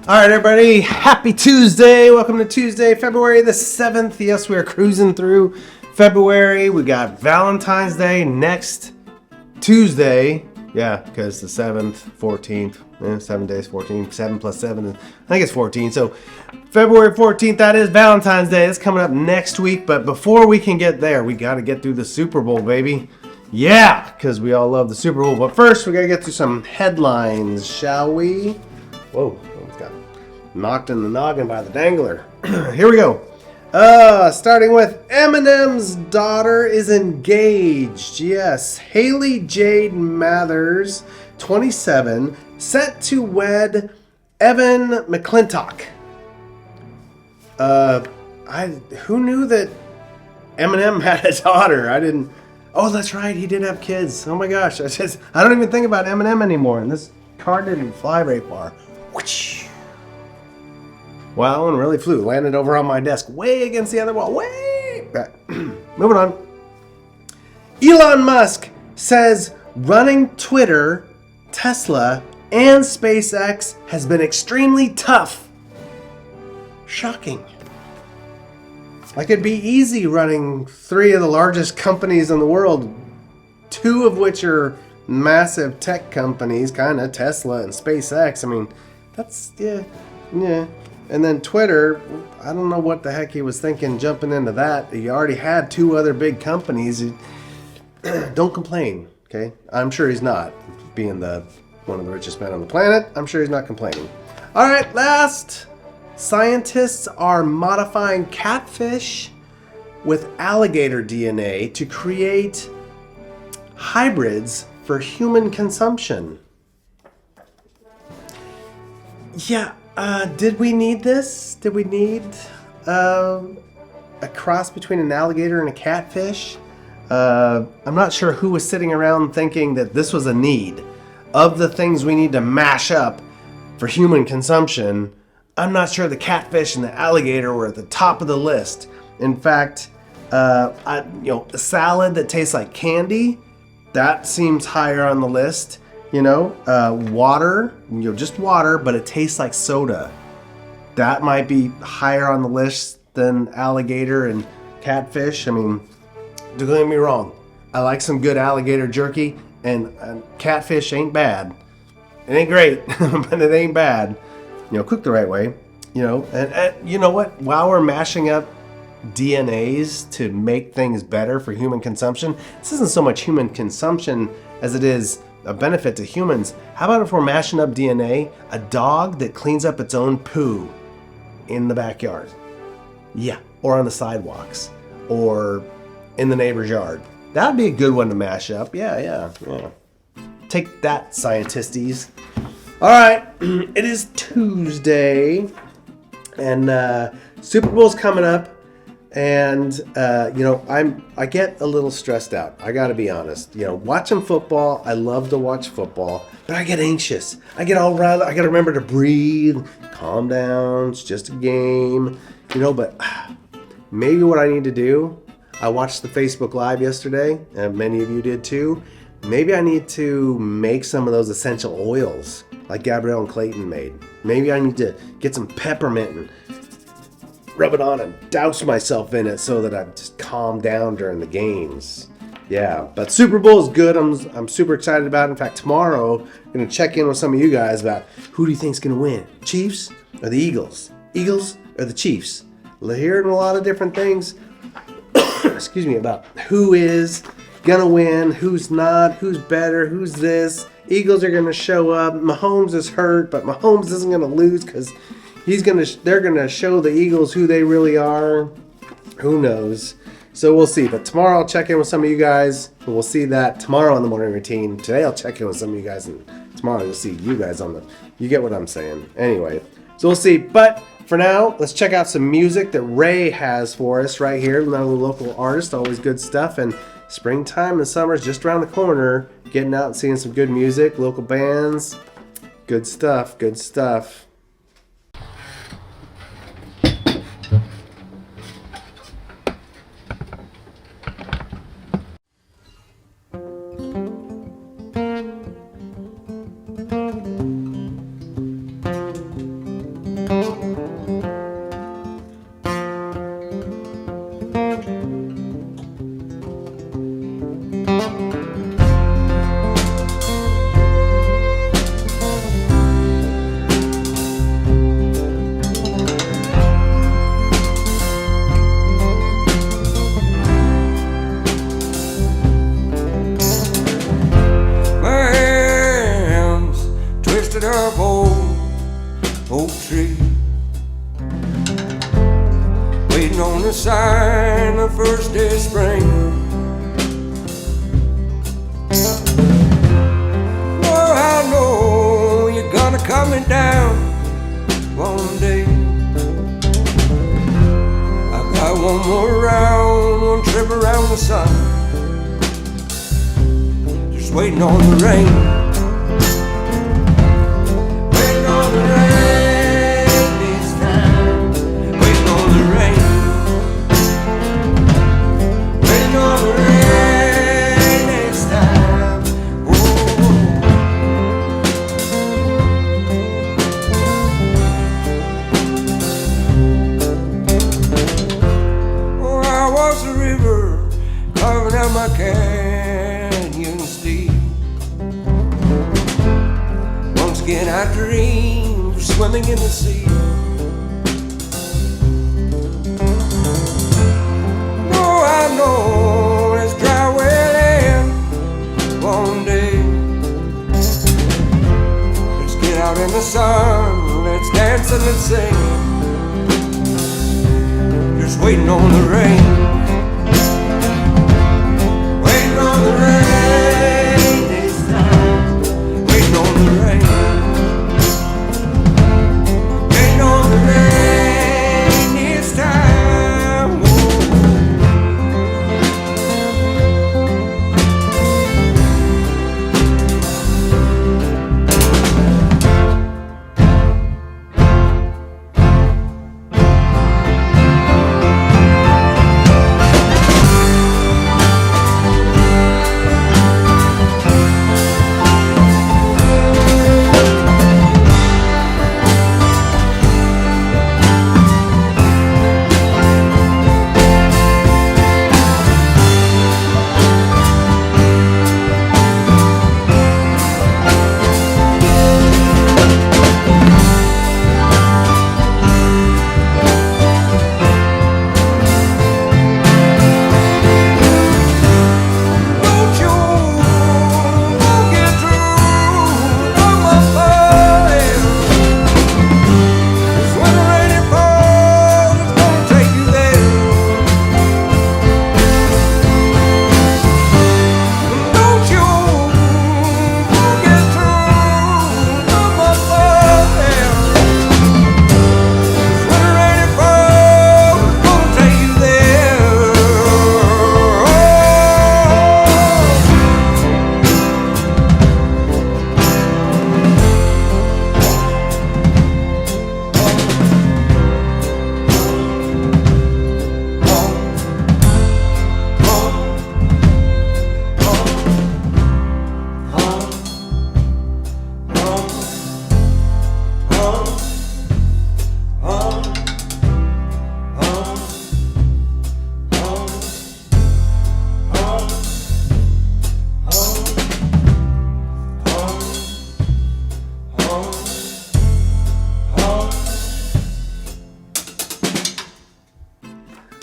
All right, everybody. Happy Tuesday. Welcome to Tuesday, February the 7th. Yes, we are cruising through February. We got Valentine's Day next Tuesday. Yeah, because the 7th, 14th, 7 days, 14, 7 plus 7, I think it's 14. So February 14th, that is Valentine's Day. It's coming up next week. But before we can get there, we got to get through the Super Bowl, baby. Yeah, because we all love the Super Bowl. But first, we got to get through some headlines, shall we? Whoa, almost got knocked in the noggin by the dangler. Here we go. Starting with Eminem's daughter is engaged. Yes, Haley Jade Mathers, 27, set to wed Evan McClintock. Who knew that Eminem had a daughter? I didn't. Oh, that's right. He did have kids. Oh my gosh. I don't even think about Eminem anymore. And this car didn't fly very far. Whoosh. Wow, that one really flew. Landed over on my desk, way against the other wall. Way back. Moving on. Elon Musk says running Twitter, Tesla, and SpaceX has been extremely tough. Shocking. Like it'd be easy running three of the largest companies in the world, two of which are massive tech companies, kind of, Tesla and SpaceX. I mean, that's, yeah. And then Twitter, I don't know what the heck he was thinking jumping into that. He already had two other big companies. Don't complain, okay? I'm sure he's not. Being one of the richest men on the planet, I'm sure he's not complaining. All right, last. Scientists are modifying catfish with alligator DNA to create hybrids for human consumption. Yeah, did we need this? Did we need a cross between an alligator and a catfish? I'm not sure who was sitting around thinking that this was a need. Of the things we need to mash up for human consumption, I'm not sure the catfish and the alligator were at the top of the list. In fact, a salad that tastes like candy, that seems higher on the list. Water, just water, but it tastes like soda. That might be higher on the list than alligator and catfish. I mean, don't get me wrong. I like some good alligator jerky, and catfish ain't bad. It ain't great, but it ain't bad. Cooked the right way. And you know what? While we're mashing up DNAs to make things better for human consumption, this isn't so much human consumption as it is a benefit to humans. How about if we're mashing up DNA, a dog that cleans up its own poo in the backyard? Yeah, or on the sidewalks, or in the neighbor's yard. That'd be a good one to mash up. Yeah. Take that, scientisties. All right, it is Tuesday, and Super Bowl's coming up, and I get a little stressed out. I got to be honest. Watching football, I love to watch football, but I get anxious. I get all riled. I got to remember to breathe, calm down. It's just a game, But maybe what I need to do. I watched the Facebook Live yesterday, and many of you did too. Maybe I need to make some of those essential oils like Gabrielle and Clayton made. Maybe I need to get some peppermint and rub it on and douse myself in it so that I just calm down during the games. Yeah, but Super Bowl is good. I'm super excited about it. In fact, tomorrow I'm going to check in with some of you guys about who do you think is going to win? Chiefs or the Eagles? Eagles or the Chiefs? We're hearing a lot of different things excuse me, about who is gonna win, who's not, who's better, who's this. Eagles are gonna show up. Mahomes is hurt, but Mahomes isn't gonna lose because they're gonna show the Eagles who they really are. Who knows? So we'll see. But tomorrow I'll check in with some of you guys, and we'll see that tomorrow on the morning routine. Today I'll check in with some of you guys, and tomorrow you'll see you guys you get what I'm saying. Anyway, so we'll see. But for now, let's check out some music that Ray has for us right here. Another local artist, always good stuff. And springtime and summer is just around the corner. Getting out and seeing some good music, local bands. Good stuff, good stuff. on the sign the first day of spring. Oh, I know you're gonna cut me down one day. I got one more round, one trip around the sun, just waiting on the rain. Waiting on the rain this time. Waiting on the rain. Waiting on the rain this time. Oh, I was a river carving out my canyon steep. Once again I dreamed of swimming in the sea. No, I know there's dry well end one day. Let's get out in the sun, let's dance and let's sing, just waiting on the rain. Waiting on the rain this time. Waiting on the rain. Waiting on the rain this time. Whoa. Don't you get through my fire. 'Cause when the rain falls, it's gonna take you there. Don't you get through my fire. 'Cause when the rain falls, it's gonna take you there.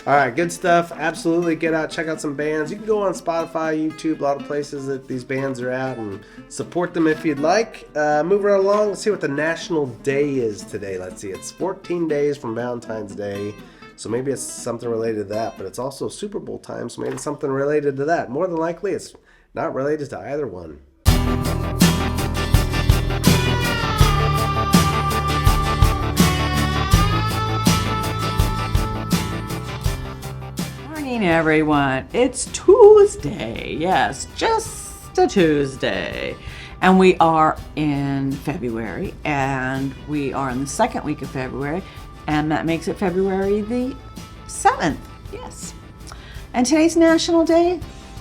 All right, good stuff. Absolutely, get out, check out some bands. You can go on Spotify, YouTube, a lot of places that these bands are at, and support them if you'd like. Move right along. Let's see what the national day is today. Let's see. It's 14 days from Valentine's Day, so maybe it's something related to that. But it's also Super Bowl time, so maybe it's something related to that. More than likely, it's not related to either one. Morning, everyone. It's Tuesday. Yes, just a Tuesday. And we are in February, and we are in the second week of February, and that makes it February the 7th. Yes. And today's National Day,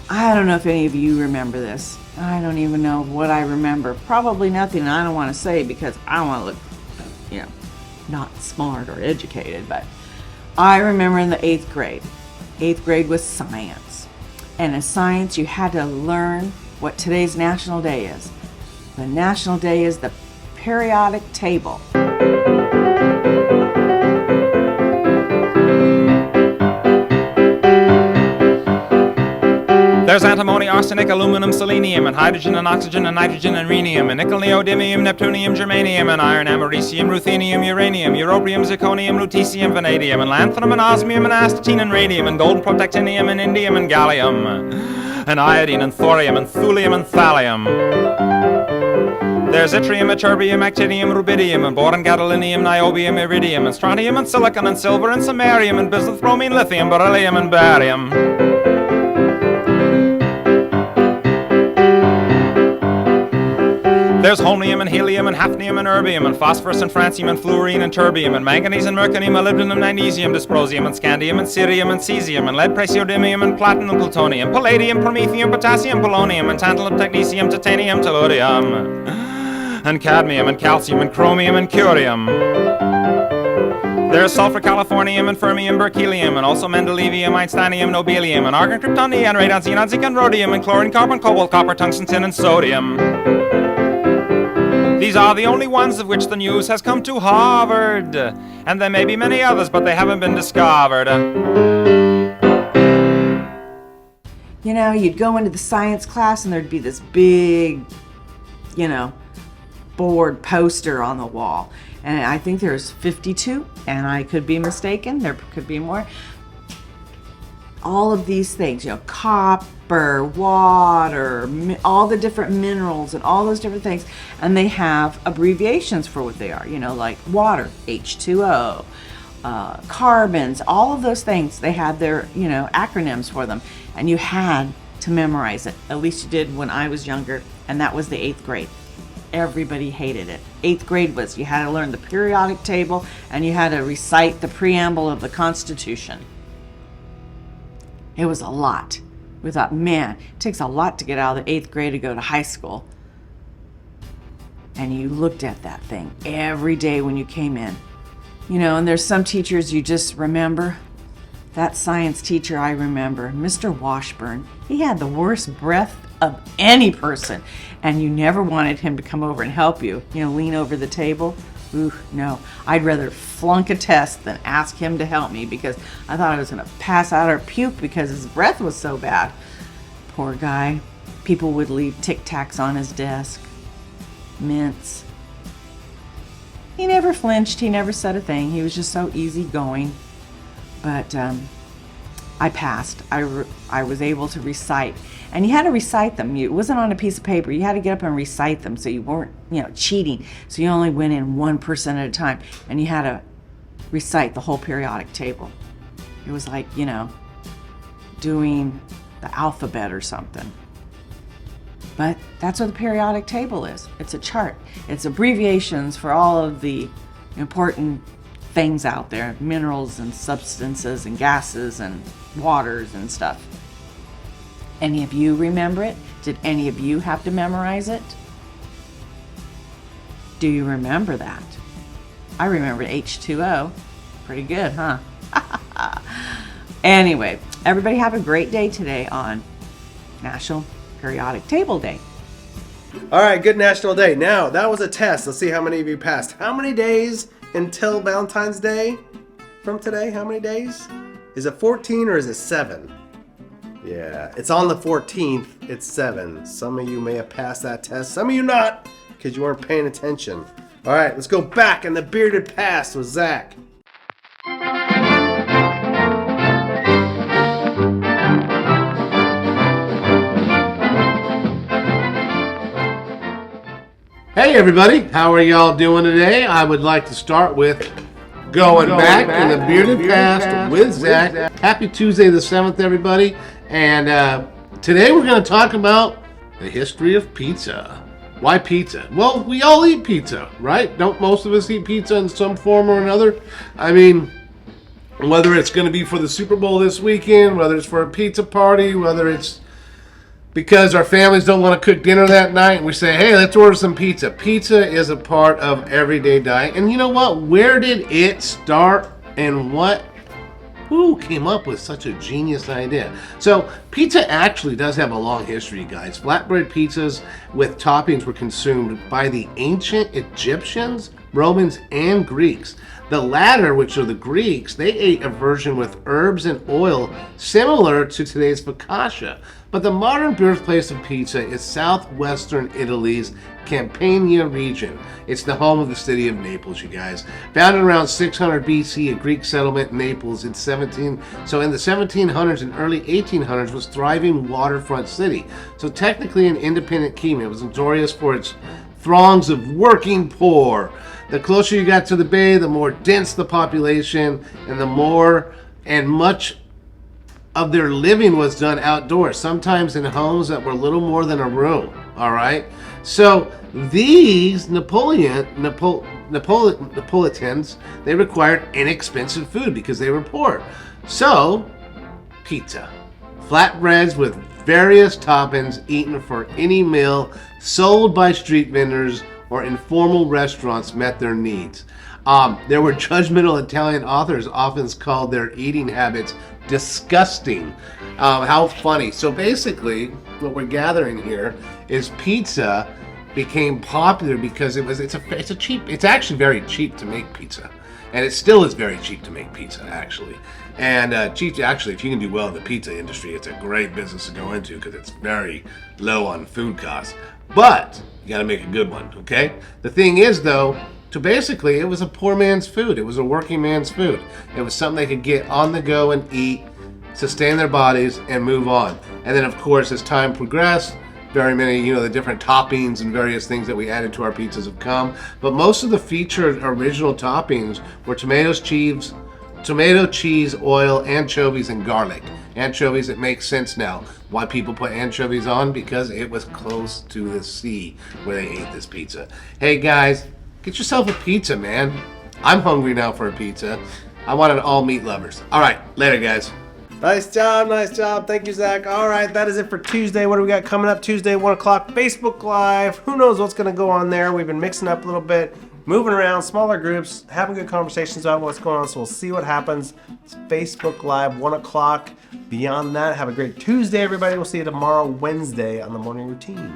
I don't know if any of you remember this. I don't even know what I remember. Probably nothing I don't want to say because I don't want to look, not smart or educated, but I remember in the 8th grade. 8th grade was science. And in science, you had to learn what today's National Day is. The National Day is the periodic table. There's antimony, arsenic, aluminum, selenium, and hydrogen and oxygen and nitrogen and rhenium, and nickel, neodymium, neptunium, germanium, and iron, americium, ruthenium, uranium, europium, zirconium, lutetium, vanadium, and lanthanum, and osmium, and astatine, and radium, and golden protactinium, and indium, and gallium, and iodine, and thorium, and thulium, and thallium. There's yttrium, ytterbium, actinium, rubidium, and boron, gadolinium, niobium, iridium, and strontium, and silicon, and silver, and samarium, and bismuth, bromine, lithium, beryllium, and barium. There's holmium and helium and hafnium and erbium and phosphorus and francium and fluorine and terbium and manganese and mercurium, molybdenum, magnesium, dysprosium and scandium and cerium and cesium and lead, praseodymium and platinum, plutonium, palladium, promethium, potassium, polonium and tantalum, technetium, titanium, tellurium and cadmium and calcium and chromium and curium. There's sulfur, californium, and fermium, berkelium, and also mendelevium, einsteinium, nobelium, and argon, krypton, neon, radon, xenon, zinc, and rhodium, and chlorine, carbon, cobalt, copper, tungsten, tin, and sodium. These are the only ones of which the news has come to Harvard, and there may be many others, but they haven't been discovered. You know, you'd go into the science class and there'd be this big, board poster on the wall. And I think there's 52, and I could be mistaken. There could be more. All of these things, copper, water, all the different minerals and all those different things. And they have abbreviations for what they are, like water, H2O, carbons, all of those things. They had their, acronyms for them. And you had to memorize it. At least you did when I was younger, and that was the 8th grade. Everybody hated it. 8th grade was you had to learn the periodic table and you had to recite the preamble of the Constitution. It was a lot. We thought, man, it takes a lot to get out of the 8th grade to go to high school. And you looked at that thing every day when you came in. And there's some teachers you just remember. That science teacher I remember, Mr. Washburn, he had the worst breath of any person, and you never wanted him to come over and help you, lean over the table. Ooh, no. I'd rather flunk a test than ask him to help me because I thought I was going to pass out or puke because his breath was so bad. Poor guy. People would leave Tic Tacs on his desk, mints. He never flinched. He never said a thing. He was just so easygoing. But I passed. I was able to recite. And you had to recite them. It wasn't on a piece of paper. You had to get up and recite them so you weren't, cheating. So you only went in 1% at a time. And you had to recite the whole periodic table. It was like, doing the alphabet or something. But that's what the periodic table is. It's a chart. It's abbreviations for all of the important things out there, minerals and substances and gases and waters and stuff. Any of you remember it? Did any of you have to memorize it? Do you remember that? I remember H2O. Pretty good, huh? Anyway, everybody have a great day today on National Periodic Table Day. All right, good National Day. Now, that was a test. Let's see how many of you passed. How many days until Valentine's Day from today? How many days? Is it 14 or is it 7? Yeah, it's on the 14th. It's 7. Some of you may have passed that test. Some of you not, because you weren't paying attention. All right, let's go back in the bearded past with Zach. Hey everybody, how are y'all doing today? I would like to start with going back in the bearded past with Zach. Happy Tuesday the 7th, everybody. And today we're going to talk about the history of pizza. Why pizza? Well, we all eat pizza, right? Don't most of us eat pizza in some form or another? I mean, whether it's going to be for the Super Bowl this weekend, whether it's for a pizza party, whether it's because our families don't want to cook dinner that night and we say, hey, let's order some pizza. Pizza is a part of everyday diet. And you know what? Where did it start and who came up with such a genius idea? So pizza actually does have a long history, guys. Flatbread pizzas with toppings were consumed by the ancient Egyptians, Romans, and Greeks. The latter, which are the Greeks, they ate a version with herbs and oil similar to today's focaccia. But the modern birthplace of pizza is southwestern Italy's Campania region. It's the home of the city of Naples, you guys. Founded around 600 BC, a Greek settlement in Naples in the 1700s and early 1800s was thriving waterfront city. So technically an independent kingdom. It was notorious for its throngs of working poor. The closer you got to the bay, the more dense the population, and much of their living was done outdoors, sometimes in homes that were little more than a room. All right, so these Neapolitans, they required inexpensive food because they were poor. So pizza, flatbreads with various toppings, eaten for any meal, sold by street vendors or informal restaurants, met their needs. There were judgmental Italian authors often called their eating habits disgusting. How funny. So basically, what we're gathering here is pizza became popular because it's actually very cheap to make pizza. And it still is very cheap to make pizza, actually. And if you can do well in the pizza industry, it's a great business to go into because it's very low on food costs. But you got to make a good one, okay? The thing is, though, it was a poor man's food. It was a working man's food. It was something they could get on the go and eat, sustain their bodies, and move on. And then, of course, as time progressed, very many, the different toppings and various things that we added to our pizzas have come. But most of the featured original toppings were tomato, cheese, oil, anchovies, and garlic. Anchovies, it makes sense now why people put anchovies on, because it was close to the sea where they ate this pizza. Hey guys, get yourself a pizza, man. I'm hungry now for a pizza. I want it all meat lovers. All right, later guys. Nice job. Thank you, Zach. All right, that is it for Tuesday. What do we got coming up? Tuesday, 1 o'clock, Facebook Live. Who knows what's going to go on there? We've been mixing up a little bit, moving around, smaller groups, having good conversations about what's going on, so we'll see what happens. It's Facebook Live, 1 o'clock. Beyond that, have a great Tuesday, everybody. We'll see you tomorrow, Wednesday, on the morning routine.